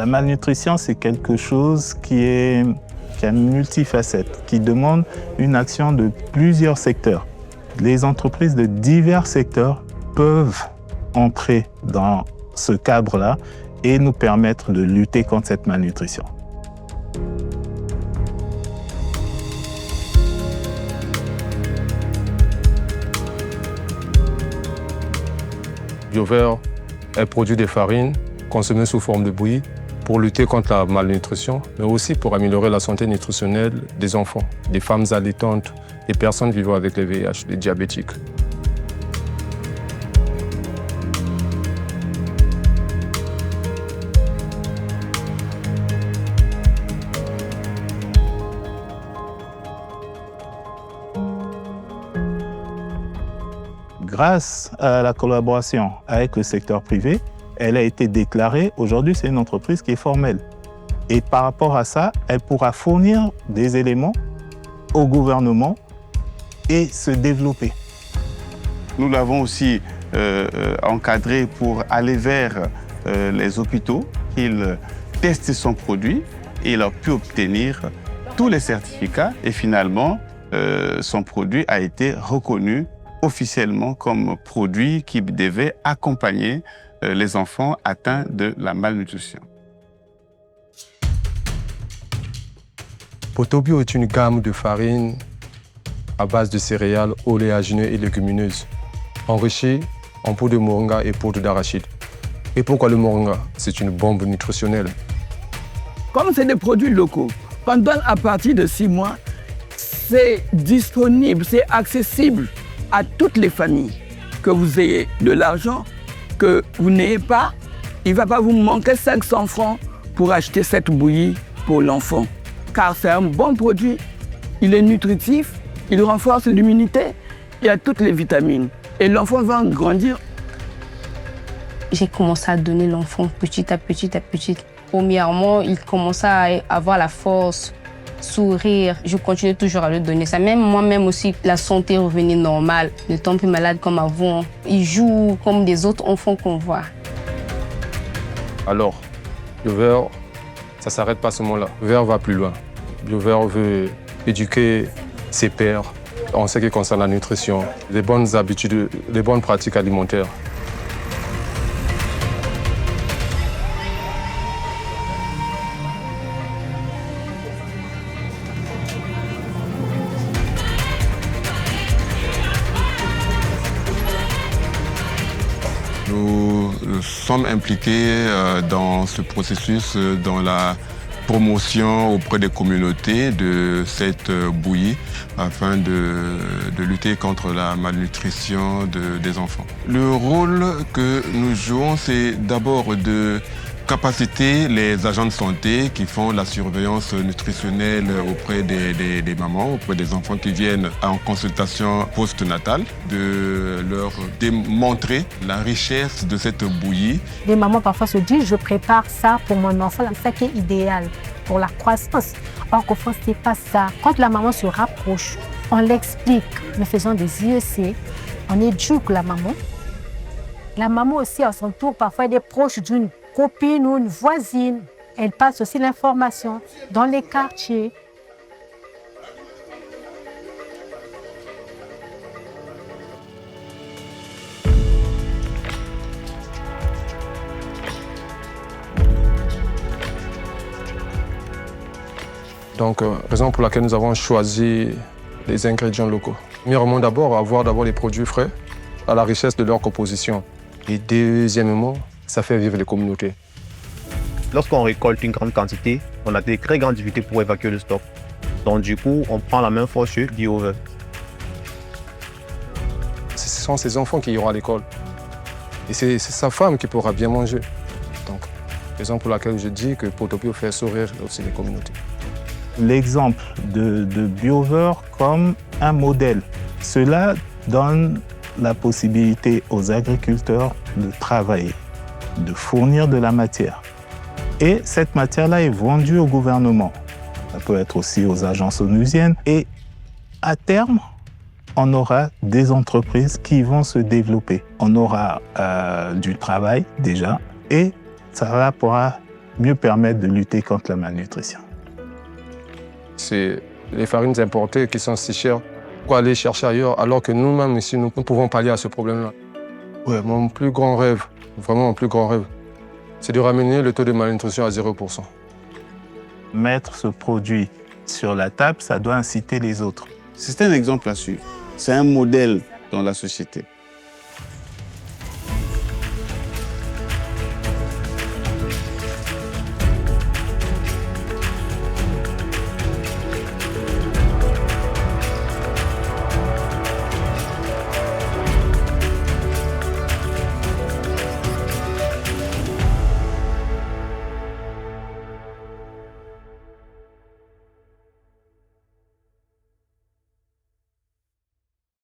La malnutrition, c'est quelque chose qui a multifacette, qui demande une action de plusieurs secteurs. Les entreprises de divers secteurs peuvent entrer dans ce cadre-là et nous permettre de lutter contre cette malnutrition. BioVert produit des farines consommées sous forme de bouillie pour lutter contre la malnutrition, mais aussi pour améliorer la santé nutritionnelle des enfants, des femmes allaitantes, des personnes vivant avec le VIH, des diabétiques. Grâce à la collaboration avec le secteur privé, elle a été déclarée. Aujourd'hui, c'est une entreprise qui est formelle. Et par rapport à ça, elle pourra fournir des éléments au gouvernement et se développer. Nous l'avons aussi encadré pour aller vers les hôpitaux, qu'ils testent son produit et il a pu obtenir tous les certificats et finalement, son produit a été reconnu officiellement comme produit qui devait accompagner les enfants atteints de la malnutrition. Potobio est une gamme de farines à base de céréales, oléagineux et légumineuses, enrichies en poudre de moringa et poudre d'arachide. Et pourquoi le moringa? C'est une bombe nutritionnelle. Comme c'est des produits locaux, qu'on donne à partir de 6 mois, c'est disponible, c'est accessible à toutes les familles. Que vous ayez de l'argent, que vous n'ayez pas, il ne va pas vous manquer 500 francs pour acheter cette bouillie pour l'enfant. Car c'est un bon produit, il est nutritif, il renforce l'immunité, il y a toutes les vitamines. Et l'enfant va grandir. J'ai commencé à donner l'enfant petit à petit. Premièrement, il commençait à avoir la force, sourire. Je continue toujours à lui donner ça. Même moi-même aussi, la santé revenait normale. Ne tombe plus malade comme avant. Il joue comme des autres enfants qu'on voit. Alors, BioVert, ça ne s'arrête pas à ce moment-là. BioVert va plus loin. BioVert veut éduquer ses pairs en ce qui concerne la nutrition, les bonnes habitudes, les bonnes pratiques alimentaires. Nous sommes impliqués dans ce processus, dans la promotion auprès des communautés de cette bouillie afin de lutter contre la malnutrition des enfants. Le rôle que nous jouons, c'est d'abord de capaciter les agents de santé qui font la surveillance nutritionnelle auprès des mamans, auprès des enfants qui viennent en consultation postnatale, de leur démontrer la richesse de cette bouillie. Les mamans parfois se disent « je prépare ça pour mon enfant », c'est ça qui est idéal pour la croissance. Or qu'au fond, ce n'est pas ça. Quand la maman se rapproche, on l'explique, nous faisons des IEC, on éduque la maman. La maman aussi, à son tour, parfois, elle est proche d'une copine ou une voisine. Elle passe aussi l'information dans les quartiers. Donc, raison pour laquelle nous avons choisi les ingrédients locaux. Premièrement, avoir les produits frais à la richesse de leur composition. Et deuxièmement, ça fait vivre les communautés. Lorsqu'on récolte une grande quantité, on a des très grandes difficultés pour évacuer le stock. Donc du coup, on prend la main forte sur BioVert. Ce sont ses enfants qui iront à l'école. Et c'est sa femme qui pourra bien manger. Donc, raison pour laquelle je dis que Potobio fait sourire aussi les communautés. L'exemple de BioVert comme un modèle, cela donne la possibilité aux agriculteurs de travailler, de fournir de la matière. Et cette matière-là est vendue au gouvernement. Ça peut être aussi aux agences onusiennes. Et à terme, on aura des entreprises qui vont se développer. On aura du travail déjà et ça pourra mieux permettre de lutter contre la malnutrition. C'est les farines importées qui sont si chères. Pourquoi aller chercher ailleurs alors que nous-mêmes ici, nous pouvons pallier à ce problème-là? Ouais, mon plus grand rêve, vraiment mon plus grand rêve, c'est de ramener le taux de malnutrition à 0%. Mettre ce produit sur la table, ça doit inciter les autres. C'est un exemple à suivre. C'est un modèle dans la société.